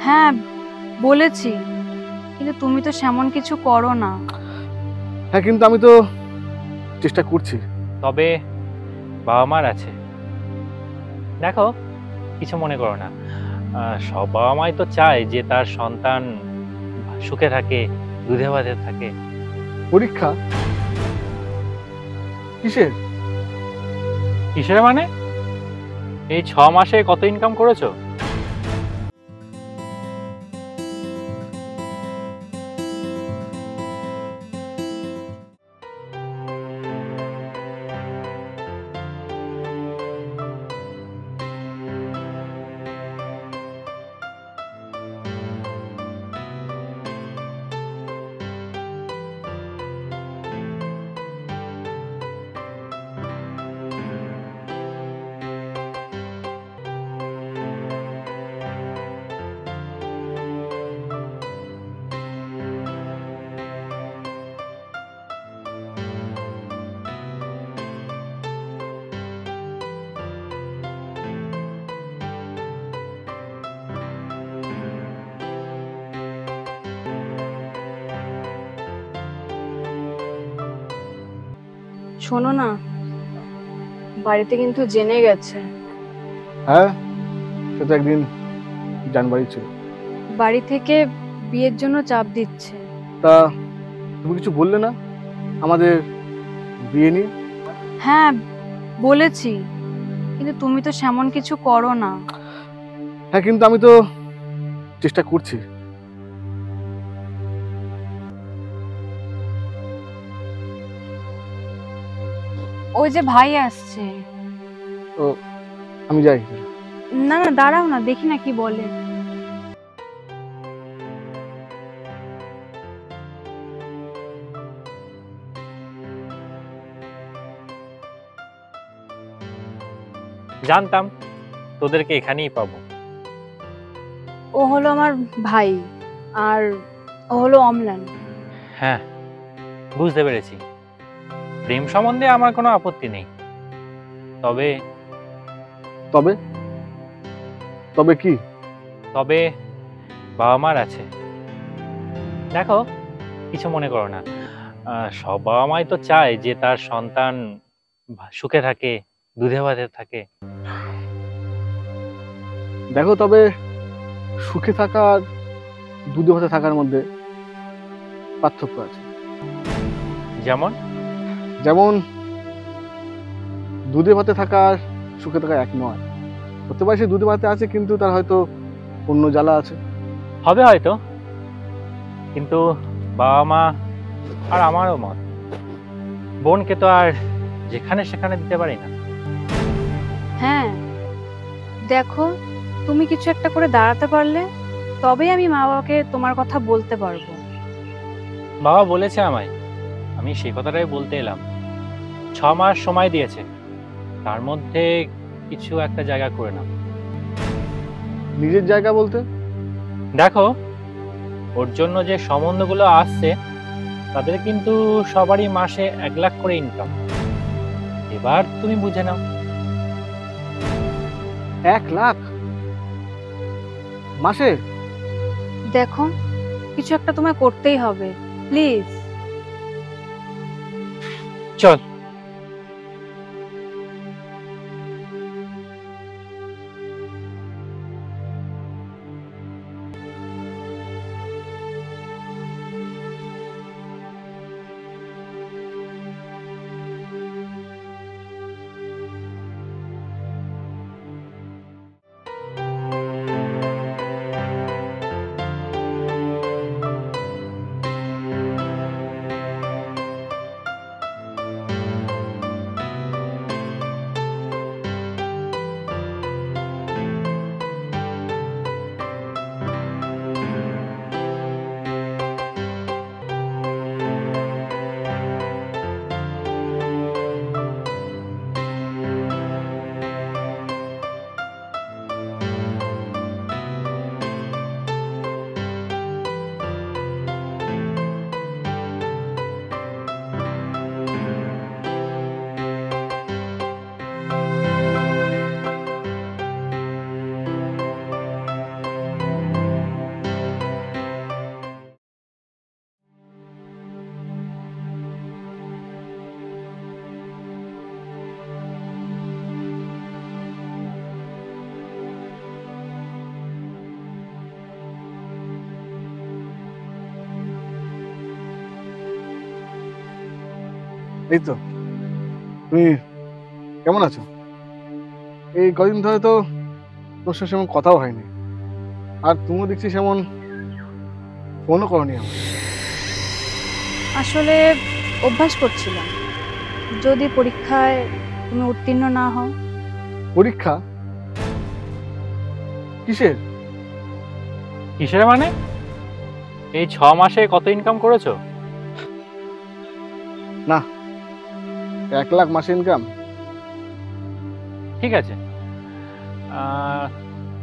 হ্যাঁ বলেছি, কিন্তু তুমি তো সেমন কিছু করো না। হ্যাঁ, কিন্তু আমি তো চেষ্টা করছি। তবে বাবা মার আছে, দেখো, কিছু মনে করো না। সব বাবা মাই তো চায় যে তার সন্তান সুখে থাকে, দুধে ভাতে থাকে। পরীক্ষা কিসের? কিসের মানে? এই 6 মাসে কত ইনকাম করেছো? শোনো না, বাড়িতে কিন্তু জেনে গেছে। হ্যাঁ, সে তো একদিন জানবারই ছিল। বাড়ি থেকে বিয়ের জন্য চাপ দিচ্ছে। তা তুমি কিছু বললে না আমাদের বিয়ে নিয়ে? হ্যাঁ বলেছি, কিন্তু তুমি তো সেমন কিছু করো না। হ্যাঁ, কিন্তু আমি তো চেষ্টা করছি। ওই যে ভাই আসছে। তো আমি যাই। না না, দাঁড়াও না, দেখি না কি বলে। জানতাম তোদেরকে এখানেই পাবো। ও হলো আমার ভাই, আর ও হলো অম্লান। হ্যাঁ, বুঝতে পেরেছি। প্রেম সম্বন্ধে আমার কোনো আপত্তি নেই, তবে তবে তবে কি? তবে বাবা মার আছে, দেখো, কিছু মনে করো না। সব বাবা মাই তো চায় যে তার সন্তান সুখে থাকে, দুধে ভাতে থাকে। দেখো, তবে সুখে থাকা আর দুধে ভাতে থাকার মধ্যে পার্থক্য আছে। যেমন? যেমন দুধে ভাতে থাকা আর সুখে থাকা এক নয়। হতে পারে সে দুধে ভাতে আছে, কিন্তু তার হয়তো অন্য জ্বালা আছে। হবে হয়তো, কিন্তু বাবা মা আর আমারও মত, বোনকে তো আর যেখানে সেখানে দিতে পারি না। হ্যাঁ দেখো, তুমি কিছু একটা করে দাঁড়াতে পারলে তবেই আমি মা বাবাকে তোমার কথা বলতে পারবো। বাবা বলেছে আমায়, আমি সেই কথাটাই বলতে এলাম। 6 মাস সময় দিয়েছে, তার মধ্যে কিছু একটা জায়গা করে নাও। নিজের জায়গা বলতে? দেখো, ওর জন্য যে সম্বন্ধগুলো আসছে তাদের কিন্তু সবারই মাসে 1 লাখ করে ইনকাম। এবার তুমি বুঝে নাও। 1 লাখ মাসে? দেখো, কিছু একটা তোমায় করতেই হবে, প্লিজ। চল। এই তো। তুমি কেমন আছো? এই কদিন ধরে তো তোর সাথে সেমন কথাও হয়নি, আর তুমিও দেখছি সেমন ফোনও করনি আমার। আসলে অভ্যাস করছিলাম, যদি পরীক্ষায় তুমি উত্তীর্ণ না হও। পরীক্ষা? কিসের? কিসের মানে? এই 6 মাসে কত ইনকাম করেছো? না, 1 লাখ মাসে ইনকাম। ঠিক আছে,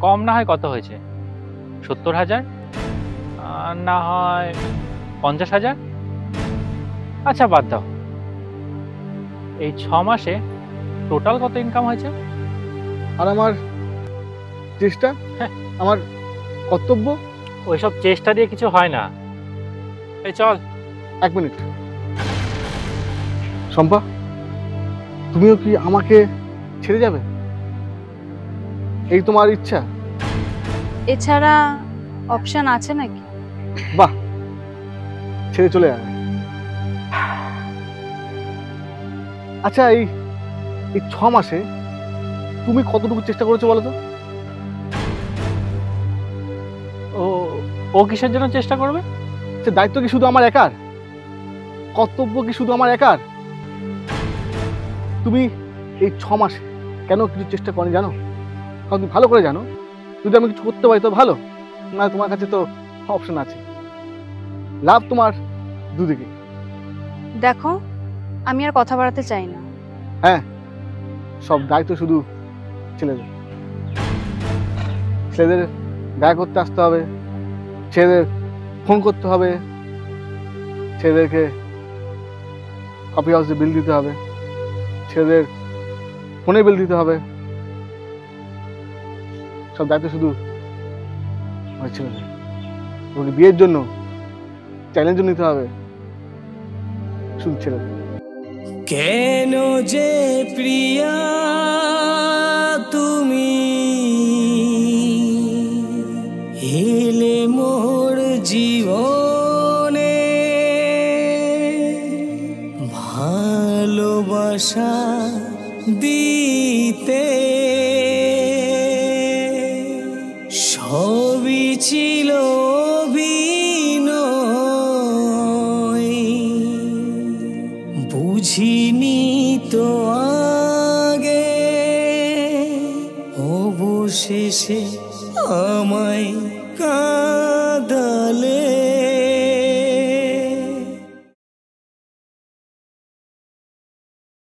কম না হয় কত হয়েছে? 70,000, না হয় 50,000? আচ্ছা বাদ দাও, এই 6 মাসে টোটাল কত ইনকাম হয়েছে? আর আমার চেষ্টা, হ্যাঁ। আমার কর্তব্য। ওইসব চেষ্টা দিয়ে কিছু হয় না। এই চল। 1 মিনিট। শম্পা, তুমিও কি আমাকে ছেড়ে যাবে? এই তোমার ইচ্ছা? এছাড়া অপশন আছে নাকি? বাহ, ছেড়ে চলে যাবে। আচ্ছা, এই 6 মাসে তুমি কতটুকু চেষ্টা করেছো বলো তো? ও ও কিসের জন্য চেষ্টা করবে? সে দায়িত্ব কি শুধু আমার একার? কর্তব্য কি শুধু আমার একার? তুমি এই 6 মাসে কেন কিছু চেষ্টা করনি জানো? কারণ তুমি ভালো করে জানো, যদি আমি কিছু করতে পারি তো ভালো, না তোমার কাছে তো অপশন আছে। লাভ তোমার দুদিকে। দেখো, আমি আর কথা বাড়াতে চাই না। হ্যাঁ, সব দায়িত্ব শুধু ছেলেদের। ছেলেদের দেখা করতে আসতে হবে, ছেলেদের ফোন করতে হবে, ছেলেদেরকে কফি হাউসে বিল দিতে হবে, ছেলেদের ফোনে বিল দিতে হবে। সব দায়িত্ব শুধু ছেলেদের। তোমাকে বিয়ের জন্য চ্যালেঞ্জ নিতে হবে শুধু ছেলেদের। কেন যে প্রিয়া তুমি হেলে মোর জীবনে, ভালোবাসা দিতে সবই ছিল বুঝিনি তো আগে, অবশেষে আমায় কাঁদ